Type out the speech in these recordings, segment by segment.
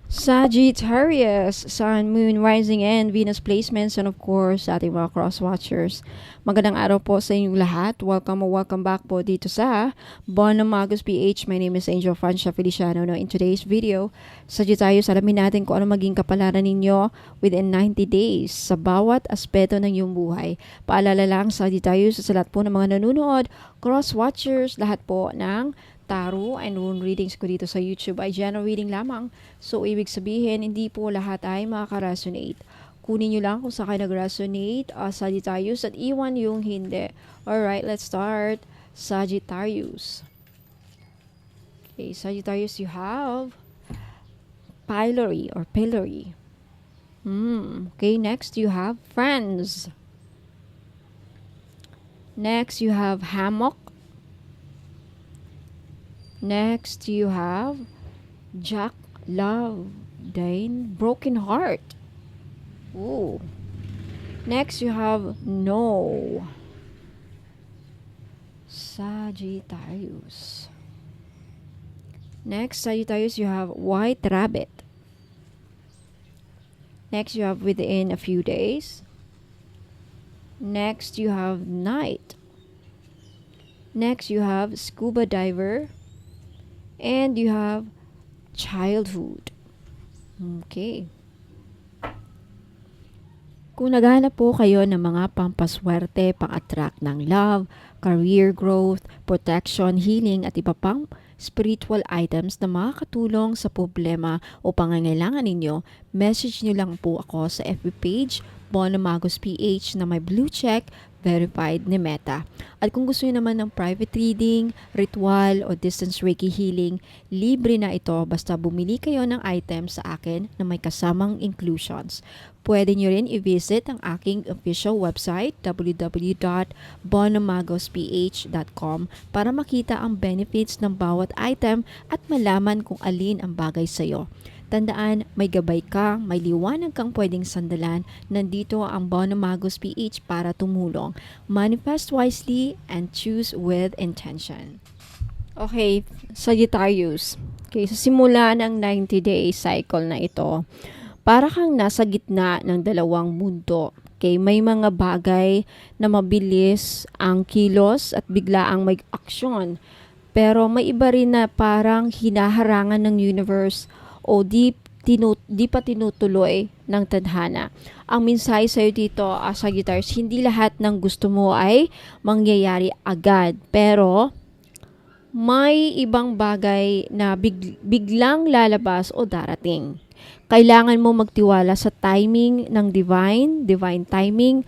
Sagittarius, Sun, Moon, Rising, and Venus placements, and of course, sa ating mga cross-watchers. Magandang araw po sa inyong lahat. Welcome or welcome back po dito sa Bon Magos PH. My name is Angel Francia Feliciano. Now, in today's video, Sagittarius, alamin natin kung ano maging kapalaran ninyo within 90 days sa bawat aspeto ng iyong buhay. Paalala lang, Sagittarius, sa lahat po ng mga nanonood, cross-watchers, lahat po ng tarot and rune readings ko dito sa YouTube ay general reading lamang. So, ibig sabihin, hindi po lahat ay makaka-resonate. Kunin nyo lang kung saan kayo nag-resonate, Sagittarius, at iwan yung hindi. Alright, let's start. Sagittarius. Okay, Sagittarius, you have pillory or pillory. Okay, next you have friends. Next you have hammock. Next, you have Jack, Love, Dane, Broken Heart. Ooh. Next, you have No. Sagittarius. Next, Sagittarius, you have White Rabbit. Next, you have Within a Few Days. Next, you have Night. Next, you have Scuba Diver. And you have childhood. Okay. Kung naghahanap po kayo ng mga pampaswerte, pang-attract ng love, career growth, protection, healing at iba pang spiritual items na makakatulong sa problema o pangangailangan ninyo, message nyo lang po ako sa FB page Bon Magos PH na may blue check verified ni Meta. At kung gusto niyo naman ng private reading, ritual o distance Reiki healing, libre na ito basta bumili kayo ng item sa akin na may kasamang inclusions. Pwede niyo rin i-visit ang aking official website www.bonamagosph.com para makita ang benefits ng bawat item at malaman kung alin ang bagay sa iyo. Tandaan, may gabay ka, may liwanag kang pwedeng sandalan. Nandito ang Bon Magos PH para tumulong. Manifest wisely and choose with intention. Okay, Sagittarius. Okay, sa simula ng 90-day cycle na ito, para kang nasa gitna ng dalawang mundo. Okay, may mga bagay na mabilis ang kilos at biglaang may aksyon. Pero may iba rin na parang hinaharangan ng universe o di pa tinutuloy ng tadhana. Ang mensahe sa'yo dito, Sagittarius, hindi lahat ng gusto mo ay mangyayari agad. Pero, may ibang bagay na biglang lalabas o darating. Kailangan mo magtiwala sa timing ng divine timing,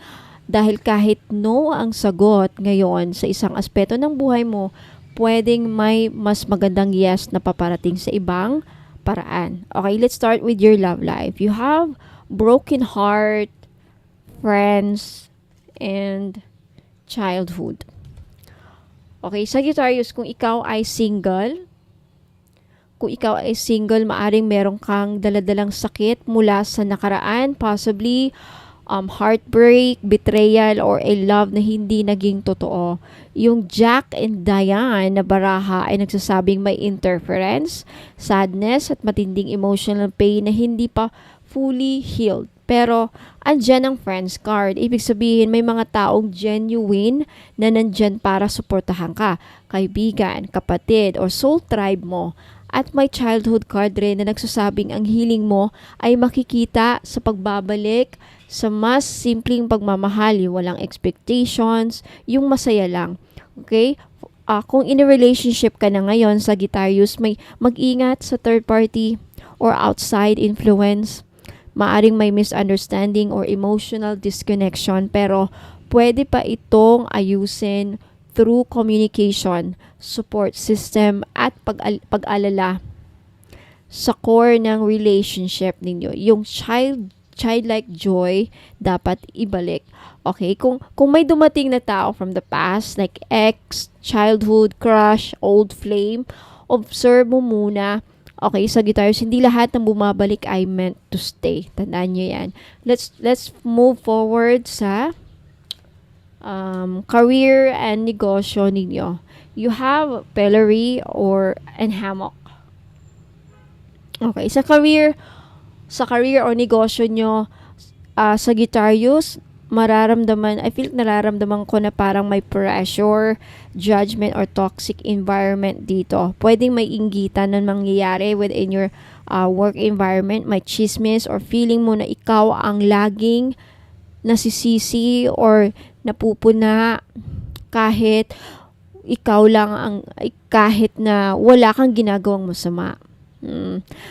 dahil kahit no ang sagot ngayon sa isang aspeto ng buhay mo, pwedeng may mas magandang yes na paparating sa ibang paraan. Okay, let's start with your love life. You have broken heart, friends, and childhood. Okay, Sagittarius, kung ikaw ay single, maaring meron kang daladalang sakit mula sa nakaraan, possibly heartbreak, betrayal, or a love na hindi naging totoo. Yung Jack and Diane na baraha ay nagsasabing may interference, sadness, at matinding emotional pain na hindi pa fully healed. Pero, andyan ang friends card. Ibig sabihin, may mga taong genuine na nandyan para suportahan ka. Kaibigan, kapatid, or soul tribe mo. At may childhood card rin na nagsasabing ang healing mo ay makikita sa pagbabalik sa mas simpleng pagmamahal, yung walang expectations, yung masaya lang. Okay? Kung in a relationship ka na ngayon, Sagittarius, may mag-ingat sa third party or outside influence. Maaring may misunderstanding or emotional disconnection, pero pwede pa itong ayusin through communication, support system, at pag-alala sa core ng relationship ninyo. Yung childlike joy dapat ibalik. Okay, kung may dumating na tao from the past, like ex, childhood crush, old flame, observe mo muna. Okay, Sagittarius, hindi lahat ng bumabalik ay meant to stay. Tandaan nyo yan. Let's move forward sa career and negosyo ninyo. You have pillory and hammock. Okay, sa career o negosyo nyo, Sagittarius, I feel nararamdaman ko na parang may pressure, judgment, or toxic environment dito. Pwedeng may inggitan na mangyayari within your work environment, may chismis, or feeling mo na ikaw ang laging nasisisi or napupuna kahit kahit na wala kang ginagawang masama.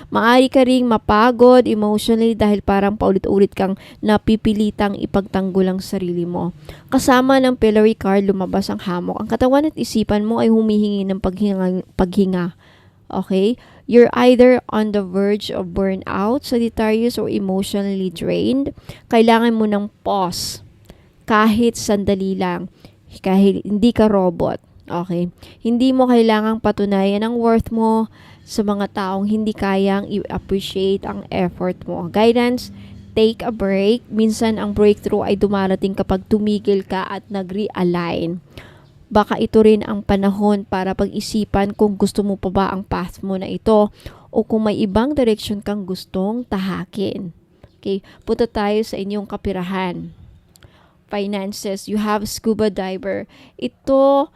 Maaari ka ring mapagod emotionally dahil parang paulit-ulit kang napipilitang ipagtanggol ang sarili mo. Kasama ng Pillory card, lumabas ang hamok. Ang katawan at isipan mo ay humihingi ng paghinga. Okay? You're either on the verge of burnout, Sagittarius, or emotionally drained. Kailangan mo ng pause. Kahit sandali lang. Kahit hindi ka robot. Okay? Hindi mo kailangang patunayan ang worth mo sa mga taong hindi kayang i-appreciate ang effort mo. Guidance, take a break. Minsan ang breakthrough ay dumarating kapag tumigil ka at nag-realign. Baka ito rin ang panahon para pag-isipan kung gusto mo pa ba ang path mo na ito o kung may ibang direction kang gustong tahakin. Okay, punta tayo sa inyong kapirahan. Finances, you have scuba diver. Ito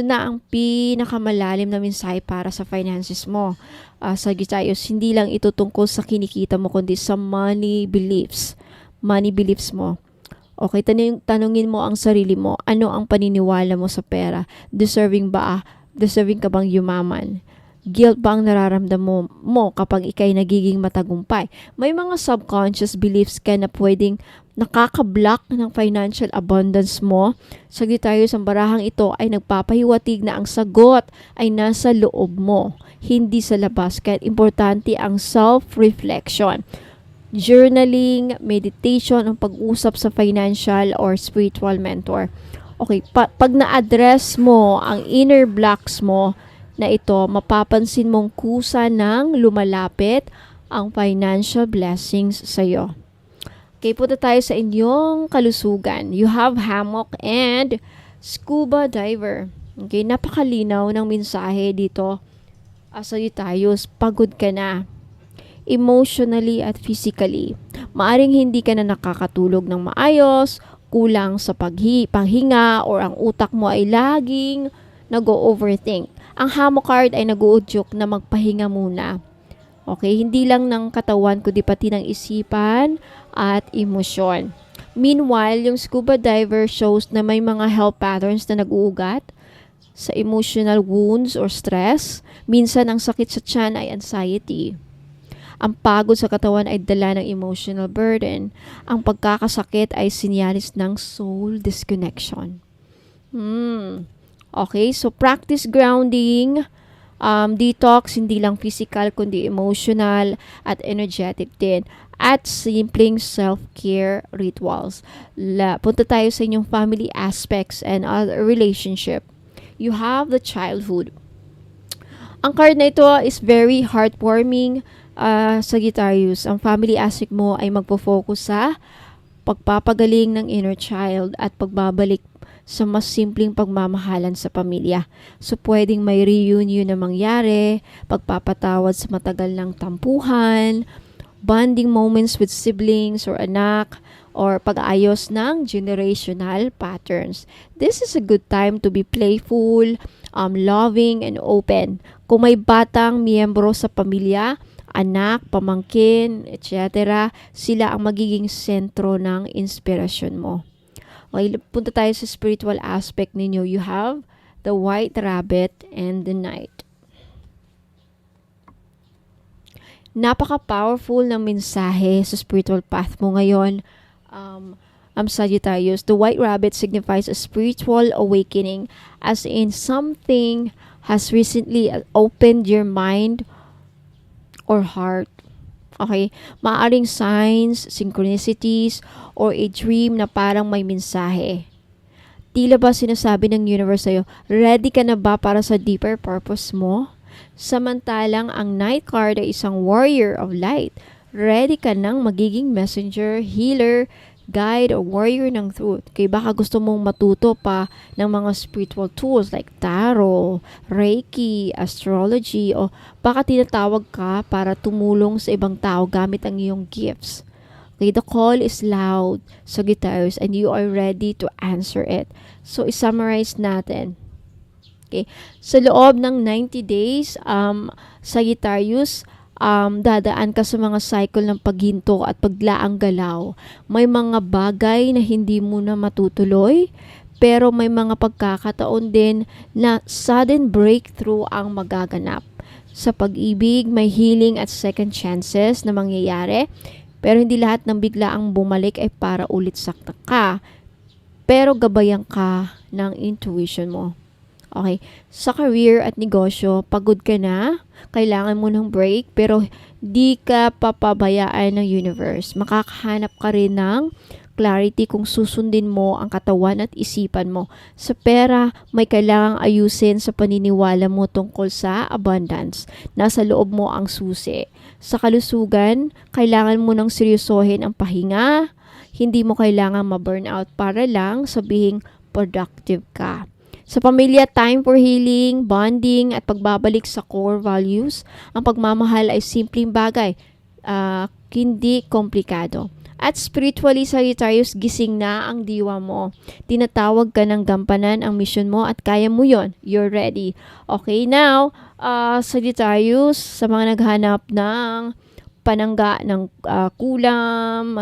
na ang pinakamalalim na mensahe para sa finances mo. Sagittarius, hindi lang ito tungkol sa kinikita mo, kundi sa money beliefs. Money beliefs mo. Okay, tanungin mo ang sarili mo. Ano ang paniniwala mo sa pera? Deserving ka bang yumaman? Guilt ba ang nararamdaman mo kapag ikay nagiging matagumpay? May mga subconscious beliefs ka na pwedeng nakaka-block ng financial abundance mo. Sagittarius, ang barahang ito ay nagpapahiwatig na ang sagot ay nasa loob mo, hindi sa labas. Kaya importante ang self-reflection. Journaling, meditation, ang pag-usap sa financial or spiritual mentor. Okay, pag na-address mo ang inner blocks mo na ito, mapapansin mong kusa ng lumalapit ang financial blessings sa'yo. Okay, punta tayo sa inyong kalusugan. You have hammock and scuba diver. Okay, napakalinaw ng mensahe dito. Sagittarius, pagod ka na. Emotionally at physically. Maaring hindi ka na nakakatulog ng maayos, kulang sa paghinga, or ang utak mo ay laging nag-overthink. Ang hammock card ay nag-uudyok na magpahinga muna. Okay, hindi lang ng katawan kundi pati ng isipan at emosyon. Meanwhile, yung scuba diver shows na may mga health patterns na nag-uugat sa emotional wounds or stress. Minsan ang sakit sa tiyan ay anxiety. Ang pagod sa katawan ay dala ng emotional burden. Ang pagkakasakit ay sinyalis ng soul disconnection. Okay, so practice grounding. Detox, hindi lang physical kundi emotional at energetic din. At simpleng self-care rituals. Punta tayo sa inyong family aspects and other relationship. You have the childhood. Ang card na ito is very heartwarming, Sagittarius. Ang family aspect mo ay magpo-focus sa pagpapagaling ng inner child at pagbabalik sa mas simpleng pagmamahalan sa pamilya. So, pwedeng may reunion na mangyari, pagpapatawad sa matagal ng tampuhan, bonding moments with siblings or anak, or pag-ayos ng generational patterns. This is a good time to be playful, loving, and open. Kung may batang miyembro sa pamilya, anak, pamangkin, etc., sila ang magiging sentro ng inspirasyon mo. Okay, punta tayo sa spiritual aspect ninyo. You have the white rabbit and the knight. Napaka-powerful ng mensahe sa spiritual path mo ngayon. Sagittarius, the white rabbit signifies a spiritual awakening, as in something has recently opened your mind or heart. Okay? Maaring signs, synchronicities, or a dream na parang may mensahe. Tila ba sinasabi ng universe sa'yo, ready ka na ba para sa deeper purpose mo? Samantalang ang Knight card ay isang warrior of light. Ready ka nang magiging messenger, healer, guide or warrior ng truth. Kaya baka gusto mong matuto pa ng mga spiritual tools like tarot, reiki, astrology, o baka tinatawag ka para tumulong sa ibang tao gamit ang iyong gifts. Okay, the call is loud, Sagittarius, and you are ready to answer it. So, isummarize natin. Okay, sa loob ng 90 days, Sagittarius, dadaan ka sa mga cycle ng paghinto at paglaang galaw. May mga bagay na hindi mo na matutuloy, pero may mga pagkakataon din na sudden breakthrough ang magaganap. Sa pag-ibig, may healing at second chances na mangyayari, pero hindi lahat ng biglaang bumalik ay para ulit sakta ka. Pero gabayan ka ng intuition mo. Okay, sa career at negosyo, pagod ka na, kailangan mo ng break, pero di ka papabayaan ng universe. Makakahanap ka rin ng clarity kung susundin mo ang katawan at isipan mo. Sa pera, may kailangang ayusin sa paniniwala mo tungkol sa abundance. Nasa loob mo ang susi. Sa kalusugan, kailangan mo nang seryosohin ang pahinga. Hindi mo kailangan ma-burnout para lang sabihing productive ka. Sa pamilya, time for healing, bonding, at pagbabalik sa core values. Ang pagmamahal ay simpleng bagay, hindi komplikado. At spiritually, Sagittarius, gising na ang diwa mo. Tinatawag ka ng gampanan ang mission mo at kaya mo yon. You're ready. Okay, now, Sagittarius, sa mga naghanap ng panangga ng kulam,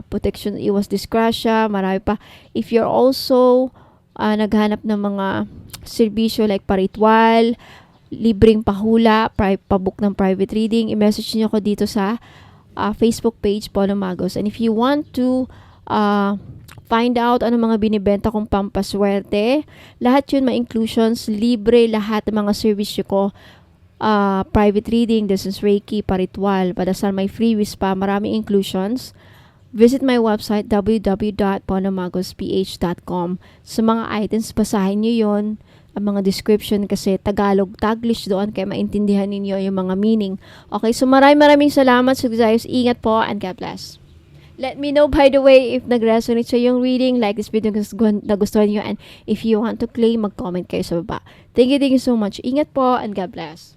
protection, iwas disgrasya, marami pa. If you're also naghanap ng mga serbisyo like paritwal, libreng pahula, pabook ng private reading, i-message niyo ko dito sa Facebook page, Polo Magos. And if you want to find out ano mga binibenta kong pampaswerte, lahat yun, may inclusions, libre lahat ng mga serbisyo ko. Private reading, this is Reiki, paritwal, padasal, may freebies pa, maraming inclusions. Visit my website, www.ponomagosph.com. Sa mga items, basahin nyo yon, ang mga description kasi Tagalog, Taglish doon, kaya maintindihan ninyo yung mga meaning. Okay, so maraming salamat, Sagittarius. Ingat po, and God bless. Let me know, by the way, if nag-resonate sa yung reading, like this video kung nagustuhan nyo, and if you want to claim, mag-comment kayo sa baba. Thank you so much. Ingat po, and God bless.